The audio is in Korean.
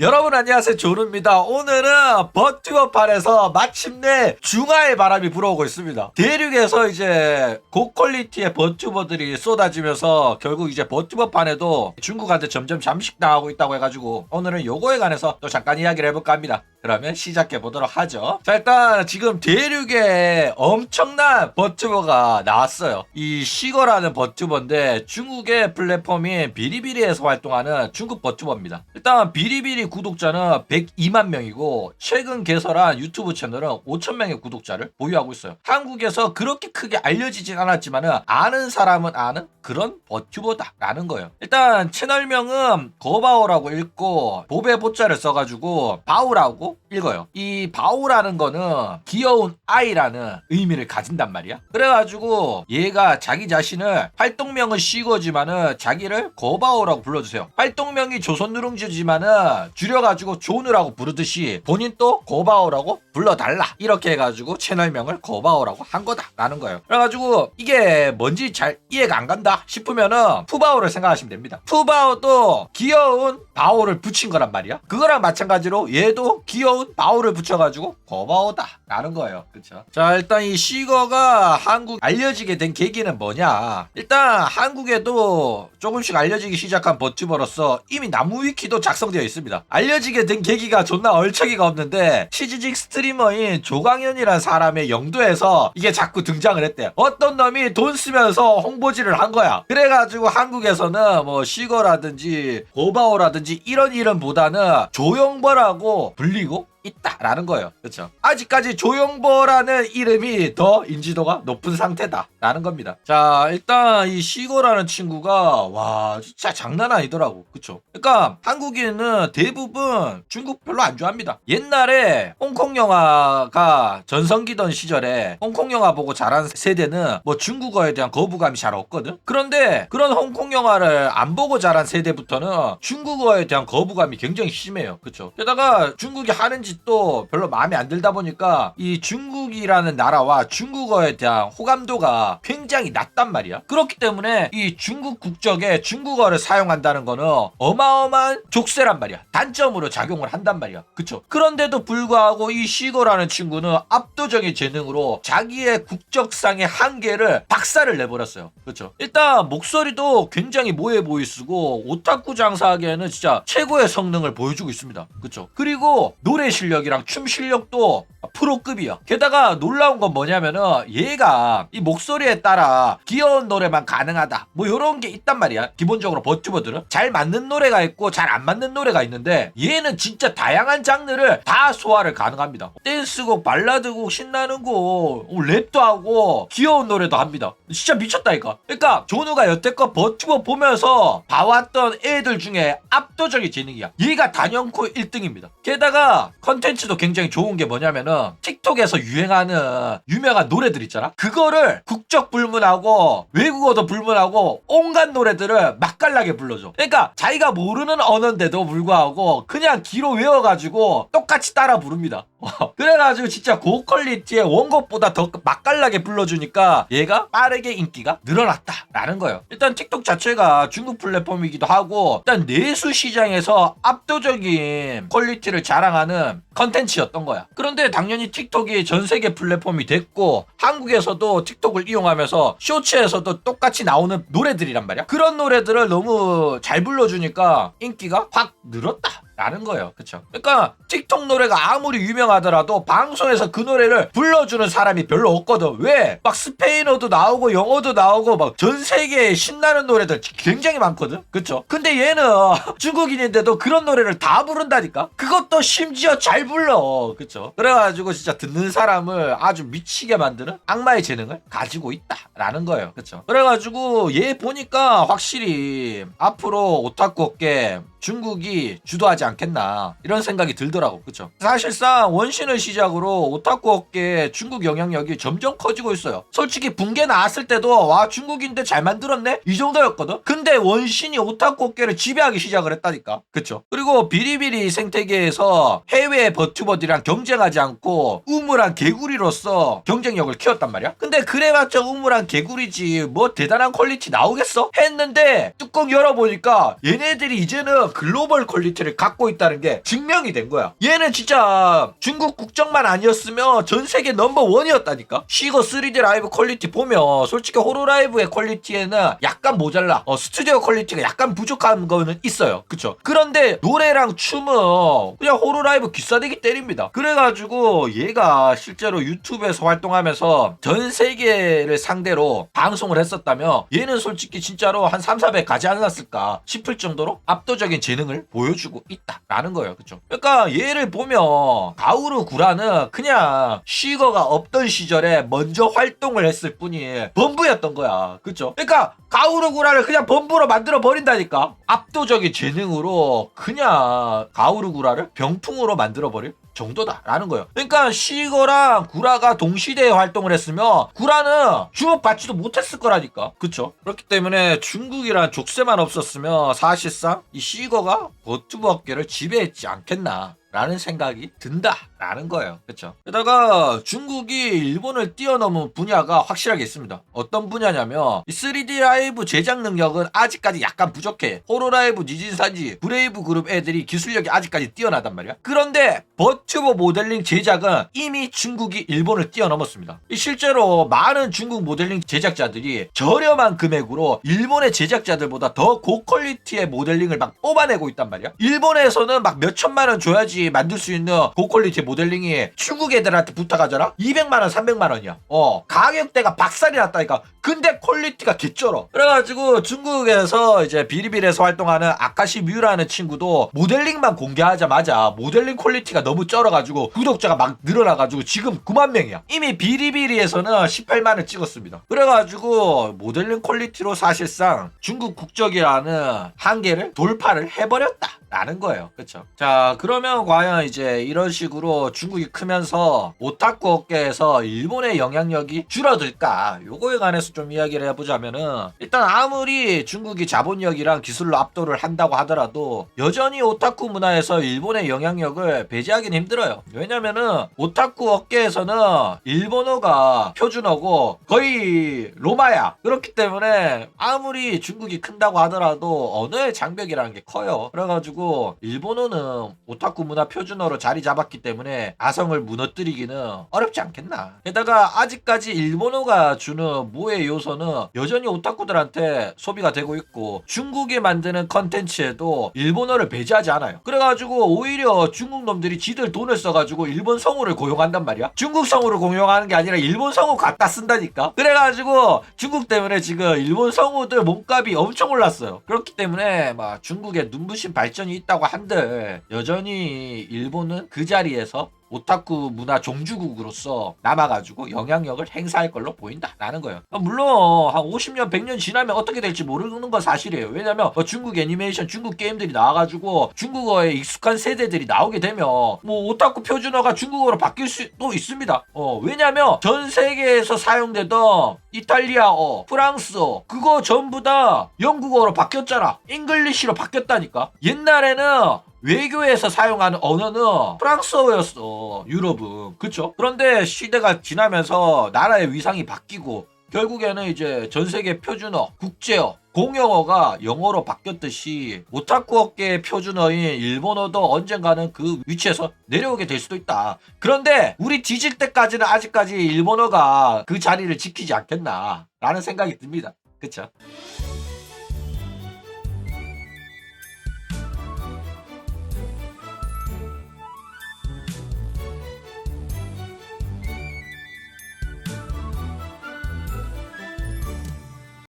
여러분 안녕하세요, 조루입니다. 오늘은 버튜버판에서 마침내 중하의 바람이 불어오고 있습니다. 대륙에서 이제 고퀄리티의 버튜버들이 쏟아지면서 결국 이제 버튜버판에도 중국한테 점점 잠식당하고 있다고 해가지고 오늘은 요거에 관해서 또 잠깐 이야기를 해볼까 합니다. 그러면 시작해 보도록 하죠. 자, 일단 지금 대륙에 엄청난 버튜버가 나왔어요. 이 시거라는 버튜버인데 중국의 플랫폼인 비리비리에서 활동하는 중국 버튜버입니다. 일단 비리비리 구독자는 102만 명이고 최근 개설한 유튜브 채널은 5천 명의 구독자를 보유하고 있어요. 한국에서 그렇게 크게 알려지진 않았지만 아는 사람은 아는 그런 버튜버다라는 거예요. 일단 채널명은 거바오라고 읽고 보배 보자를 써가지고 바우라고 읽어요. 이 바우라는 거는 귀여운 아이라는 의미를 가진단 말이야. 그래가지고 얘가 자기 자신을 활동명은 시거지만은 자기를 거바오라고 불러주세요. 활동명이 조선누룽지지만은 줄여가지고 조누라고 부르듯이 본인 또 거바오라고 불러달라 이렇게 해가지고 채널명을 거바오라고 한 거다라는 거예요. 그래가지고 이게 뭔지 잘 이해가 안 간다 싶으면은 푸바오를 생각하시면 됩니다. 푸바오도 귀여운 바오를 붙인 거란 말이야. 그거랑 마찬가지로 얘도 귀여운 바오를 붙여가지고 거바오다 라는 거예요. 그쵸? 자, 일단 이 시거가 한국 알려지게 된 계기는 뭐냐. 일단 한국에도 조금씩 알려지기 시작한 버튜버로서 이미 나무 위키도 작성되어 있습니다. 알려지게 된 계기가 존나 얼척이가 없는데 치즈직 스트리머인 조광현이란 사람의 영도에서 이게 자꾸 등장을 했대요. 어떤 놈이 돈 쓰면서 홍보지를 한 거야. 그래가지고 한국에서는 뭐 시거라든지 고바오라든지 이런 이름보다는 조영버라고 불리고 있다라는 거예요. 그렇죠? 아직까지 조영버라는 이름이 더 인지도가 높은 상태다라는 겁니다. 자, 일단 이 시거라는 친구가 와 진짜 장난 아니더라고. 그쵸? 그러니까 한국인은 대부분 중국 별로 안 좋아합니다. 옛날에 홍콩 영화가 전성기던 시절에 홍콩 영화 보고 자란 세대는 뭐 중국어에 대한 거부감이 잘 없거든. 그런데 그런 홍콩 영화를 안 보고 자란 세대부터는 중국어에 대한 거부감이 굉장히 심해요. 그쵸? 게다가 중국이 하는 짓도 별로 마음에 안 들다 보니까 이 중국이라는 나라와 중국어에 대한 호감도가 굉장히 낮단 말이야. 그렇기 때문에 이 중국 국적에 중국어를 사용한다는 거는 어마어마한 족쇄란 말이야. 단점으로 작용을 한단 말이야. 그쵸? 그런데도 불구하고 이 시거라는 친구는 압도적인 재능으로 자기의 국적상의 한계를 박살을 내버렸어요. 그쵸? 일단 목소리도 굉장히 모해 보이스고 오타쿠 장사하기에는 진짜 최고의 성능을 보여주고 있습니다. 그쵸? 그리고 노래 실력이랑 춤 실력도 프로급이야. 게다가 놀라운 건 뭐냐면은 얘가 이 목소리에 따라 귀여운 노래만 가능하다 뭐 요런 게 있단 말이야. 기본적으로 버튜버들은 잘 맞는 노래가 있고 잘 안 맞는 노래가 있는데 얘는 진짜 다양한 장르를 다 소화를 가능합니다. 댄스곡, 발라드곡, 신나는 곡, 랩도 하고 귀여운 노래도 합니다. 진짜 미쳤다니까. 그러니까 조누가 여태껏 버튜버 보면서 봐왔던 애들 중에 압도적인 재능이야. 얘가 단연코 1등입니다. 게다가 컨텐츠도 굉장히 좋은 게 뭐냐면은 틱톡에서 유행하는 유명한 노래들 있잖아. 그거를 국적 불문하고 외국어도 불문하고 온갖 노래들을 맛깔나게 불러줘. 그러니까 자기가 모르는 언어인데도 불구하고 그냥 귀로 외워가지고 똑같이 따라 부릅니다. 그래가지고 진짜 고퀄리티의 원곡보다 더 맛깔나게 불러주니까 얘가 빠르게 인기가 늘어났다라는 거예요. 일단 틱톡 자체가 중국 플랫폼이기도 하고 일단 내수 시장에서 압도적인 퀄리티를 자랑하는 컨텐츠였던 거야. 그런데 당연히 틱톡이 전 세계 플랫폼이 됐고 한국에서도 틱톡을 이용하면서 쇼츠에서도 똑같이 나오는 노래들이란 말이야. 그런 노래들을 너무 잘 불러주니까 인기가 확 늘었다 라는 거예요. 그쵸? 그러니까 틱톡 노래가 아무리 유명하더라도 방송에서 그 노래를 불러주는 사람이 별로 없거든. 왜? 막 스페인어도 나오고 영어도 나오고 막 전 세계에 신나는 노래들 굉장히 많거든. 그쵸? 근데 얘는 중국인인데도 그런 노래를 다 부른다니까. 그것도 심지어 잘 불러. 그쵸? 그래가지고 진짜 듣는 사람을 아주 미치게 만드는 악마의 재능을 가지고 있다 라는 거예요. 그쵸? 그래가지고 얘 보니까 확실히 앞으로 오타쿠 업계 중국이 주도하지 않겠나 이런 생각이 들더라고. 그쵸? 사실상 원신을 시작으로 오타쿠 업계에 중국 영향력이 점점 커지고 있어요. 솔직히 붕괴 나왔을 때도 와 중국인데 잘 만들었네 이 정도였거든. 근데 원신이 오타쿠 업계를 지배하기 시작을 했다니까. 그쵸? 그리고 비리비리 생태계에서 해외 버튜버들이랑 경쟁하지 않고 우물한 개구리로서 경쟁력을 키웠단 말이야. 근데 그래봤자 우물한 개구리지 뭐 대단한 퀄리티 나오겠어? 했는데 뚜껑 열어보니까 얘네들이 이제는 글로벌 퀄리티를 갖고 있다는 게 증명이 된 거야. 얘는 진짜 중국 국적만 아니었으면 전 세계 넘버원이었다니까. 시거 3D 라이브 퀄리티 보면 솔직히 호로라이브의 퀄리티에는 약간 모자라. 스튜디오 퀄리티가 약간 부족한 거는 있어요. 그쵸? 그런데 노래랑 춤은 그냥 호로라이브 귀싸대기 때립니다. 그래가지고 얘가 실제로 유튜브에서 활동하면서 전 세계를 상대로 방송을 했었다면 얘는 솔직히 진짜로 한 3, 400 가지 않았을까 싶을 정도로 압도적인 재능을 보여주고 있다라는 거예요. 그쵸? 그러니까 얘를 보면 가오루 구라는 그냥 쉬거가 없던 시절에 먼저 활동을 했을 뿐이 범부였던 거야. 그쵸? 그러니까 가오루 구라를 그냥 범부로 만들어 버린다니까. 압도적인 재능으로 그냥 가오루 구라를 병풍으로 만들어 버릴 정도다라는 거예요. 그러니까 시거랑 구라가 동시대에 활동을 했으면 구라는 주목받지도 못했을 거라니까. 그쵸? 그렇기 때문에 중국이란 족쇄만 없었으면 사실상 이 시거가 버튜버 업계를 지배했지 않겠나 라는 생각이 든다라는 거예요. 그쵸? 게다가 중국이 일본을 뛰어넘은 분야가 확실하게 있습니다. 어떤 분야냐면 이 3D 라이브 제작 능력은 아직까지 약간 부족해. 호로라이브, 니진사지, 브레이브 그룹 애들이 기술력이 아직까지 뛰어나단 말이야. 그런데 버튜버 모델링 제작은 이미 중국이 일본을 뛰어넘었습니다. 실제로 많은 중국 모델링 제작자들이 저렴한 금액으로 일본의 제작자들보다 더 고퀄리티의 모델링을 막 뽑아내고 있단 말이야. 일본에서는 막 몇천만 원 줘야지 만들 수 있는 고퀄리티 모델링이 중국 애들한테 부탁하잖아? 200만원 300만원이야. 가격대가 박살이 났다니까. 근데 퀄리티가 개쩔어. 그래가지고 중국에서 이제 비리비리에서 활동하는 아카시 뮤라는 친구도 모델링만 공개하자마자 모델링 퀄리티가 너무 쩔어가지고 구독자가 막 늘어나가지고 지금 9만 명이야. 이미 비리비리에서는 18만을 찍었습니다. 그래가지고 모델링 퀄리티로 사실상 중국 국적이라는 한계를 돌파를 해버렸다 라는 거예요. 그쵸? 자, 그러면 과연 이제 이런 식으로 중국이 크면서 오타쿠 업계에서 일본의 영향력이 줄어들까? 요거에 관해서 좀 이야기를 해보자면은 일단 아무리 중국이 자본력이랑 기술로 압도를 한다고 하더라도 여전히 오타쿠 문화에서 일본의 영향력을 배제하기는 힘들어요. 왜냐면은 오타쿠 업계에서는 일본어가 표준어고 거의 로마야. 그렇기 때문에 아무리 중국이 큰다고 하더라도 언어의 장벽이라는 게 커요. 그래가지고 일본어는 오타쿠 문화 표준어로 자리 잡았기 때문에 아성을 무너뜨리기는 어렵지 않겠나. 게다가 아직까지 일본어가 주는 모의 요소는 여전히 오타쿠들한테 소비가 되고 있고 중국이 만드는 컨텐츠에도 일본어를 배제하지 않아요. 그래가지고 오히려 중국 놈들이 지들 돈을 써가지고 일본 성우를 고용한단 말이야. 중국 성우를 고용하는 게 아니라 일본 성우 갖다 쓴다니까. 그래가지고 중국 때문에 지금 일본 성우들 몸값이 엄청 올랐어요. 그렇기 때문에 막 중국의 눈부신 발전이 있다고 한들 여전히 일본은 그 자리에서 오타쿠 문화 종주국으로서 남아가지고 영향력을 행사할 걸로 보인다라는 거예요. 물론 한 50년 100년 지나면 어떻게 될지 모르는 건 사실이에요. 왜냐면 중국 애니메이션 중국 게임들이 나와가지고 중국어에 익숙한 세대들이 나오게 되면 뭐 오타쿠 표준어가 중국어로 바뀔 수도 있습니다. 왜냐면 전 세계에서 사용되던 이탈리아어, 프랑스어 그거 전부 다 영국어로 바뀌었잖아. 잉글리시로 바뀌었다니까. 옛날에는 외교에서 사용하는 언어는 프랑스어였어. 유럽은. 그쵸? 그런데 시대가 지나면서 나라의 위상이 바뀌고 결국에는 이제 전 세계 표준어, 국제어, 공용어가 영어로 바뀌었듯이 오타쿠 업계의 표준어인 일본어도 언젠가는 그 위치에서 내려오게 될 수도 있다. 그런데 우리 뒤질 때까지는 아직까지 일본어가 그 자리를 지키지 않겠나 라는 생각이 듭니다. 그쵸?